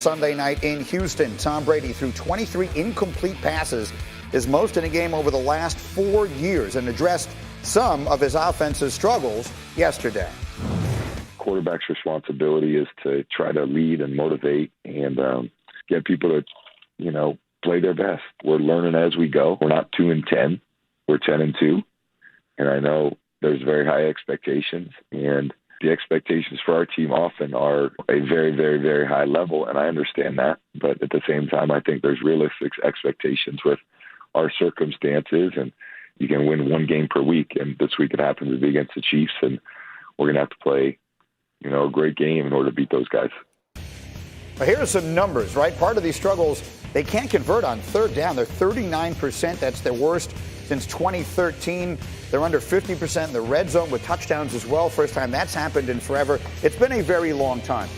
Sunday night in Houston. Tom Brady threw 23 incomplete passes, his most in a game over the last 4 years, and addressed some of his offense's struggles yesterday. Quarterback's responsibility is to try to lead and motivate and get people to, play their best. We're learning as we go. We're not 2-10. We're 10-2. And I know there's very high expectations, and the expectations for our team often are a very, very, very high level, and I understand that. But at the same time, I think there's realistic expectations with our circumstances, and you can win one game per week, and this week it happens to be against the Chiefs, and we're going to have to play, a great game in order to beat those guys. Well, here are some numbers, right? Part of these struggles, they can't convert on third down. They're 39%. That's their worst since 2013. They're under 50% in the red zone with touchdowns as well. First time that's happened in forever. It's been a very long time.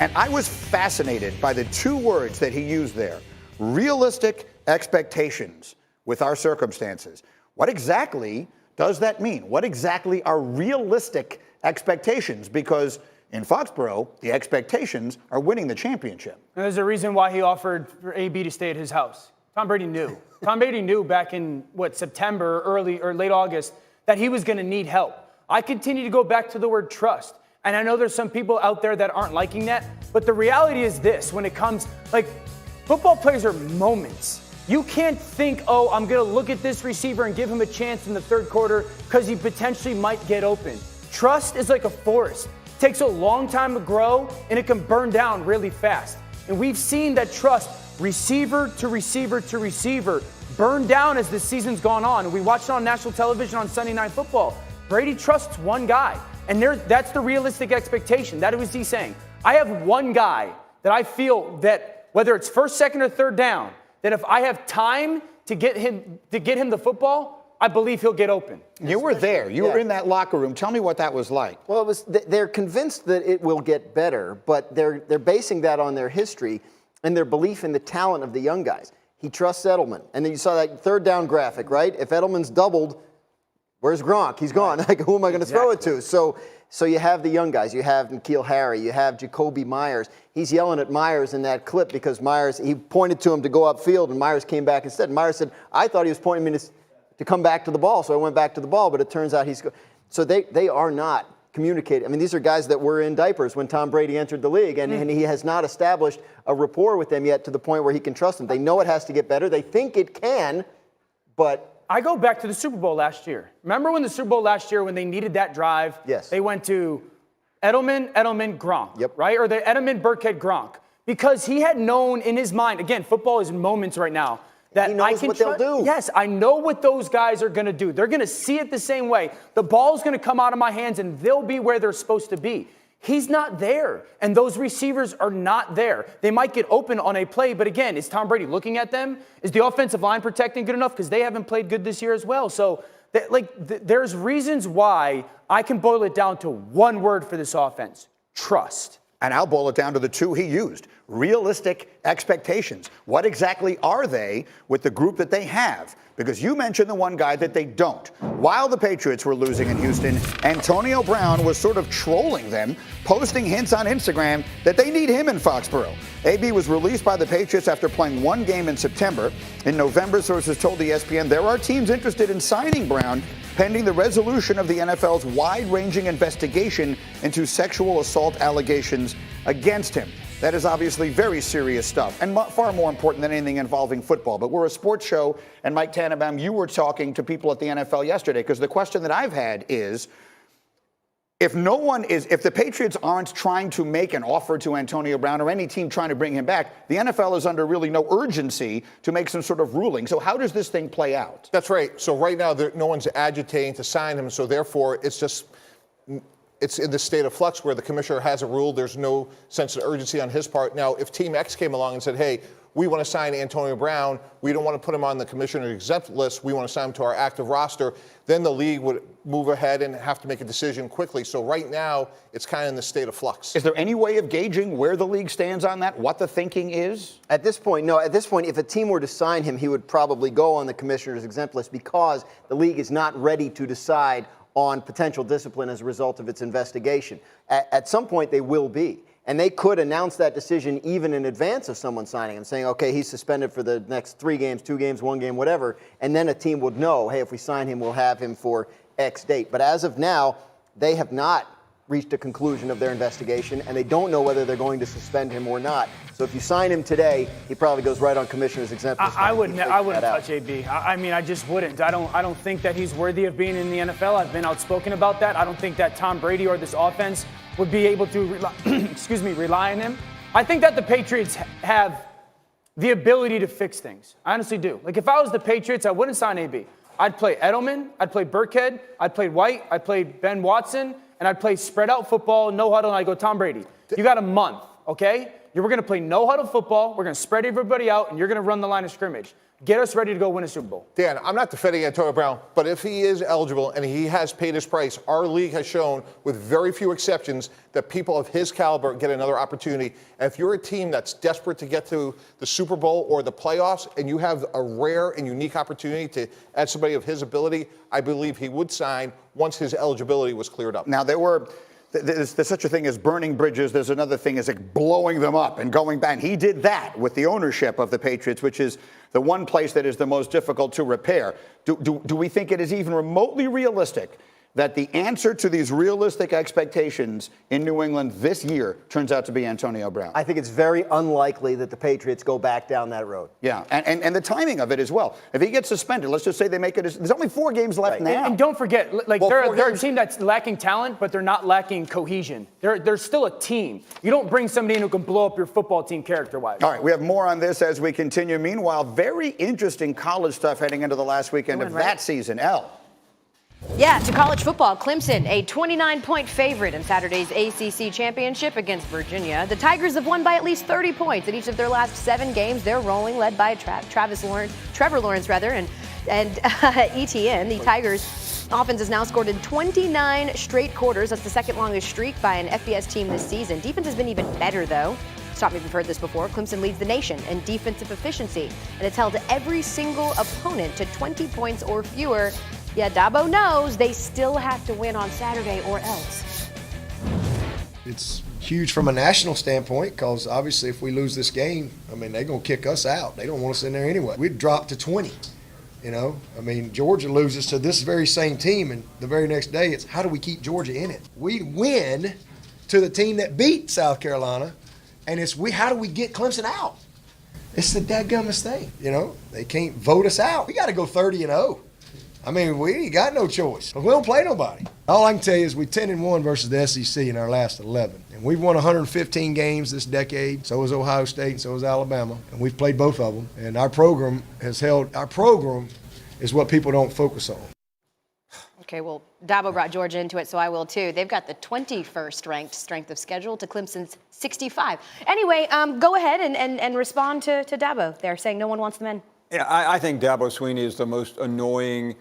And I was fascinated by the two words that he used there: realistic expectations with our circumstances. What exactly does that mean? What exactly are realistic expectations? Because in Foxborough, the expectations are winning the championship. And there's a reason why he offered for AB to stay at his house. Tom Brady knew. Tom Brady knew back in, September, early or late August, that he was going to need help. I continue to go back to the word trust. And I know there's some people out there that aren't liking that. But the reality is this: when it comes, football players are moments. You can't think, I'm going to look at this receiver and give him a chance in the third quarter because he potentially might get open. Trust is like a forest. It takes a long time to grow, and it can burn down really fast. And we've seen that trust, receiver to receiver to receiver, burn down as the season's gone on. And we watched it on national television on Sunday Night Football. Brady trusts one guy, and that's the realistic expectation. That was he saying. I have one guy that I feel that whether it's first, second, or third down, that if I have time to get him the football, I believe he'll get open. You were there. You were in that locker room. Tell me what that was like. Well, they're convinced that it will get better, but they're basing that on their history and their belief in the talent of the young guys. He trusts Edelman. And then you saw that third down graphic, right? If Edelman's doubled, where's Gronk? He's gone. Who am I going to throw it to? So you have the young guys. You have N'Keal Harry. You have Jacoby Myers. He's yelling at Myers in that clip because he pointed to him to go upfield, and Myers came back instead. And Myers said, I thought he was pointing me to come back to the ball, so I went back to the ball, but it turns out so they are not communicating. I mean, these are guys that were in diapers when Tom Brady entered the league, and he has not established a rapport with them yet to the point where he can trust them. They know it has to get better. They think it can, but I go back to the Super Bowl last year. Remember when the Super Bowl last year, when they needed that drive? Yes. They went to Edelman, Gronk. Yep. Right? Or the Edelman, Burkhead, Gronk. Because he had known in his mind, again, football is moments right now, that he knows what they'll do. Yes, I know what those guys are going to do. They're going to see it the same way. The ball's going to come out of my hands, and they'll be where they're supposed to be. He's not there, and those receivers are not there. They might get open on a play, but again, is Tom Brady looking at them? Is the offensive line protecting good enough? Because they haven't played good this year as well. So, there's reasons why I can boil it down to one word for this offense: trust. And I'll boil it down to the two he used: realistic expectations. What exactly are they with the group that they have? Because you mentioned the one guy that they don't. While the Patriots were losing in Houston, Antonio Brown was sort of trolling them, posting hints on Instagram that they need him in Foxborough. AB was released by the Patriots after playing one game in September. In November, sources told ESPN there are teams interested in signing Brown pending the resolution of the NFL's wide-ranging investigation into sexual assault allegations against him. That is obviously very serious stuff and far more important than anything involving football. But we're a sports show, and Mike Tannenbaum, you were talking to people at the NFL yesterday, because the question that I've had is, if the Patriots aren't trying to make an offer to Antonio Brown or any team trying to bring him back, the NFL is under really no urgency to make some sort of ruling. So how does this thing play out? That's right. So right now, no one's agitating to sign him. So therefore, it's in the state of flux where the commissioner has a rule. There's no sense of urgency on his part. Now, if Team X came along and said, hey, we want to sign Antonio Brown, we don't want to put him on the commissioner's exempt list, we want to sign him to our active roster, then the league would move ahead and have to make a decision quickly. So right now, it's kind of in the state of flux. Is there any way of gauging where the league stands on that, what the thinking is? At this point, no. At this point, if a team were to sign him, he would probably go on the commissioner's exempt list because the league is not ready to decide on potential discipline as a result of its investigation. At some point, they will be. And they could announce that decision even in advance of someone signing him, saying, okay, he's suspended for the next 3 games, 2 games, 1 game, whatever. And then a team would know, hey, if we sign him, we'll have him for X date. But as of now, they have not reached a conclusion of their investigation, and they don't know whether they're going to suspend him or not. So if you sign him today, he probably goes right on commissioner's exempt list. I wouldn't touch AB. I mean, I just wouldn't. I don't think that he's worthy of being in the NFL. I've been outspoken about that. I don't think that Tom Brady or this offense would be able to rely on him. I think that the Patriots have the ability to fix things. I honestly do. Like, if I was the Patriots, I wouldn't sign AB. I'd play Edelman, I'd play Burkhead, I'd play White, I'd play Ben Watson, and I'd play spread out football, no huddle, and I'd go Tom Brady. You got a month, okay? We're going to play no huddle football. We're going to spread everybody out, and you're going to run the line of scrimmage. Get us ready to go win a Super Bowl. Dan, I'm not defending Antonio Brown, but if he is eligible and he has paid his price, our league has shown, with very few exceptions, that people of his caliber get another opportunity. And if you're a team that's desperate to get to the Super Bowl or the playoffs, and you have a rare and unique opportunity to add somebody of his ability, I believe he would sign once his eligibility was cleared up. Now, there's such a thing as burning bridges. There's another thing as like blowing them up and going back. And he did that with the ownership of the Patriots, which is the one place that is the most difficult to repair. Do we think it is even remotely realistic that the answer to these realistic expectations in New England this year turns out to be Antonio Brown? I think it's very unlikely that the Patriots go back down that road. Yeah, and the timing of it as well. If he gets suspended, let's just say they make it. There's only 4 games left now. And don't forget, like, they're a team that's lacking talent, but they're not lacking cohesion. They're still a team. You don't bring somebody in who can blow up your football team character-wise. All right, we have more on this as we continue. Meanwhile, very interesting college stuff heading into the last weekend of that season. Elle. Yeah, to college football, Clemson, a 29-point favorite in Saturday's ACC championship against Virginia. The Tigers have won by at least 30 points in each of their last 7 games. They're rolling, led by Trevor Lawrence, and ETN. The Tigers' offense has now scored in 29 straight quarters. That's the second longest streak by an FBS team this season. Defense has been even better, though. Stop me if you've heard this before. Clemson leads the nation in defensive efficiency, and it's held every single opponent to 20 points or fewer. Yeah, Dabo knows they still have to win on Saturday or else. It's huge from a national standpoint because obviously if we lose this game, I mean, they're going to kick us out. They don't want us in there anyway. We'd drop to 20, you know. I mean, Georgia loses to this very same team, and the very next day it's how do we keep Georgia in it? We win to the team that beat South Carolina, and it's how do we get Clemson out? It's the dadgummest thing, you know. They can't vote us out. We got to go 30-0. I mean, we ain't got no choice. We don't play nobody. All I can tell you is we're 10-1 versus the SEC in our last 11. And we've won 115 games this decade. So has Ohio State and so has Alabama. And we've played both of them. And our program is what people don't focus on. Okay, well, Dabo brought Georgia into it, so I will too. They've got the 21st ranked strength of schedule to Clemson's 65. Anyway, go ahead and respond to Dabo. They're saying no one wants them in. Yeah, I think Dabo Swinney is the most annoying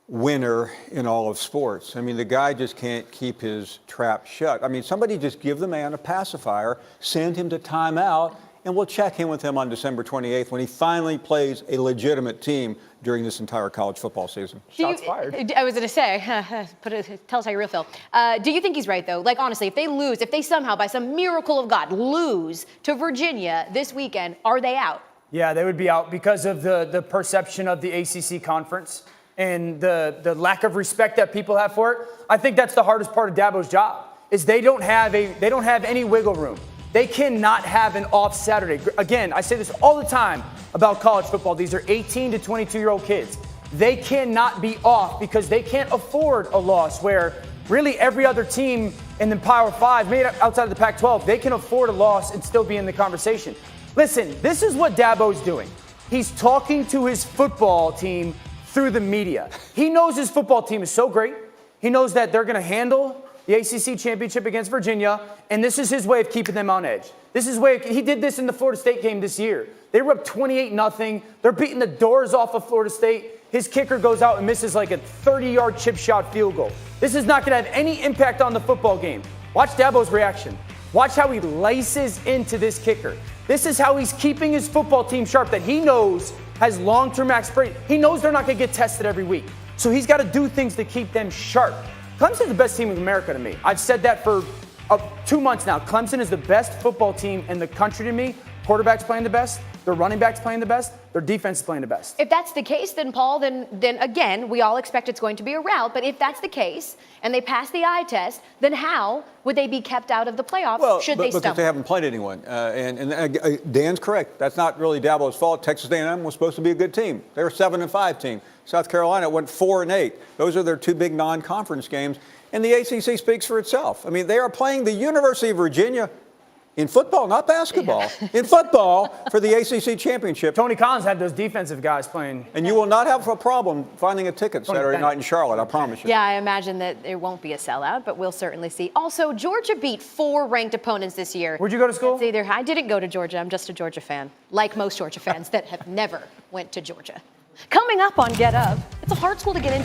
winner in all of sports. I mean, the guy just can't keep his trap shut. I mean, somebody just give the man a pacifier, send him to timeout, and we'll check in with him on December 28th when he finally plays a legitimate team during this entire college football season. Shots fired. I was going to say, tell us how you real feel. Do you think he's right, though? Like, honestly, if they somehow, by some miracle of God, lose to Virginia this weekend, are they out? Yeah, they would be out because of the perception of the ACC conference and the lack of respect that people have for it. I think that's the hardest part of Dabo's job is they don't have any wiggle room. They cannot have an off Saturday. Again, I say this all the time about college football. These are 18 to 22-year-old kids. They cannot be off because they can't afford a loss where really every other team in the Power 5, maybe outside of the Pac-12, they can afford a loss and still be in the conversation. Listen, this is what Dabo's doing. He's talking to his football team through the media. He knows his football team is so great. He knows that they're going to handle the ACC championship against Virginia, and this is his way of keeping them on edge. He did this in the Florida State game this year. They were up 28-0. They're beating the doors off of Florida State. His kicker goes out and misses like a 30-yard chip shot field goal. This is not going to have any impact on the football game. Watch Dabo's reaction. Watch how he laces into this kicker. This is how he's keeping his football team sharp that he knows has long-term aspiration. He knows they're not going to get tested every week. So he's got to do things to keep them sharp. Clemson's the best team in America to me. I've said that for 2 months now, Clemson is the best football team in the country to me. Quarterback's playing the best. Their running back's playing the best. Their defense is playing the best. If that's the case, then Paul, then again, we all expect it's going to be a rout. But if that's the case, and they pass the eye test, then how would they be kept out of the playoffs should they because stumble? they haven't played anyone. Dan's correct. That's not really Dabo's fault. Texas A&M was supposed to be a good team. They were a 7-5 team. South Carolina went 4-8. Those are their 2 big non-conference games. And the ACC speaks for itself. I mean, they are playing the University of Virginia in football, not basketball. Yeah. In football for the ACC championship. Tony Collins had those defensive guys playing. And you will not have a problem finding a ticket Saturday night in Charlotte, I promise you. Yeah, I imagine that it won't be a sellout, but we'll certainly see. Also, Georgia beat 4 ranked opponents this year. Where'd you go to school? I didn't go to Georgia. I'm just a Georgia fan, like most Georgia fans that have never went to Georgia. Coming up on Get Up, it's a hard school to get into.